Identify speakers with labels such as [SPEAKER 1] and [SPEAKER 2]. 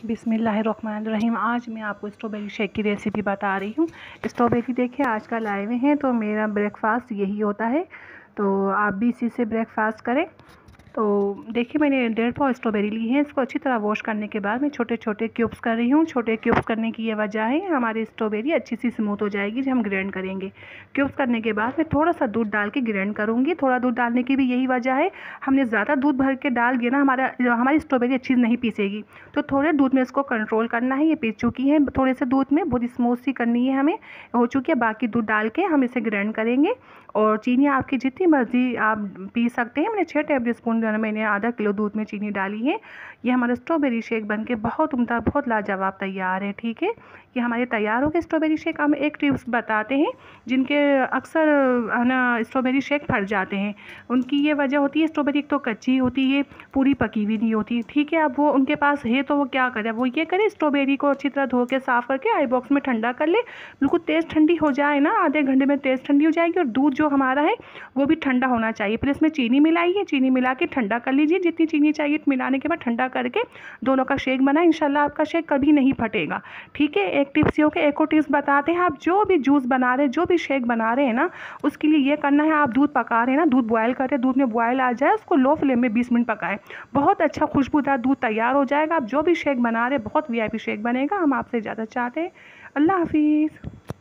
[SPEAKER 1] बिस्मिल्लाहिर्रहमानिर्रहीम। आज मैं आपको स्ट्रॉबेरी शेक की रेसिपी बता रही हूँ। स्ट्रॉबेरी देखिए आजकल आए हुए हैं, तो मेरा ब्रेकफास्ट यही होता है, तो आप भी इसी से ब्रेकफास्ट करें। तो देखिए मैंने 1.5 पाव स्ट्रॉबेरी ली है। इसको अच्छी तरह वॉश करने के बाद मैं छोटे छोटे क्यूब्स कर रही हूँ। छोटे क्यूब्स करने की ये वजह है, हमारी स्ट्रॉबेरी अच्छी सी स्मूथ हो जाएगी जब हम ग्राइंड करेंगे। क्यूब्स करने के बाद मैं थोड़ा सा दूध डाल के ग्राइंड करूँगी। थोड़ा दूध डालने की भी यही वजह है, हमने ज़्यादा दूध भर के डाल दिया ना हमारी स्ट्रॉबेरी अच्छी नहीं पीसेगी, तो थोड़े दूध में इसको कंट्रोल करना है। ये पीस चुकी है, थोड़े से दूध में बहुत स्मूथ सी करनी है हमें, हो चुकी है। बाकी दूध डाल के हम इसे ग्राइंड करेंगे। और चीनी आपकी जितनी मर्ज़ी आप पी सकते हैं। मैंने 6 टेबल स्पून मैंने आधा किलो दूध में चीनी डाली है। ये हमारा स्ट्रॉबेरी शेक बनके बहुत उम्दा, बहुत लाजवाब तैयार है। ठीक है, ये हमारे तैयार हो गए स्ट्रॉबेरी शेक। हम एक टिप्स बताते हैं जिनके अक्सर है ना स्ट्रॉबेरी शेक फट जाते हैं। उनकी ये वजह होती है, स्ट्रॉबेरी एक तो कच्ची होती है, पूरी पकी हुई नहीं होती। ठीक है, अब वो उनके पास है तो वो क्या करे, वो ये करे स्ट्रॉबेरी को अच्छी तरह धो के साफ़ करके आई बॉक्स में ठंडा कर ले। बिल्कुल तेज़ ठंडी हो जाए ना, आधे घंटे में तेज़ ठंडी हो जाएगी। और दूध जो हमारा है वो भी ठंडा होना चाहिए। फिर इसमें चीनी मिलाई है, चीनी मिला के ठंडा कर लीजिए। जितनी चीनी चाहिए मिलाने के बाद ठंडा करके दोनों का शेक बनाए, इंशाल्लाह आपका शेक कभी नहीं फटेगा। ठीक है, एक टिप्स ये हो के एक और टिप्स बताते हैं। आप जो भी जूस बना रहे हैं, जो भी शेक बना रहे हैं ना, उसके लिए ये करना है, आप दूध पका रहे हैं ना, दूध बॉयल कर रहे हैं, दूध में बॉयल आ जाए उसको लो फ्लेम में 20 मिनट पकाएं। बहुत अच्छा खुशबूदार दूध तैयार हो जाएगा। आप जो भी शेक बना रहे हैं बहुत VIP शेक बनेगा। हम आपसे ज़्यादा चाहते हैं। अल्लाह हाफिज़।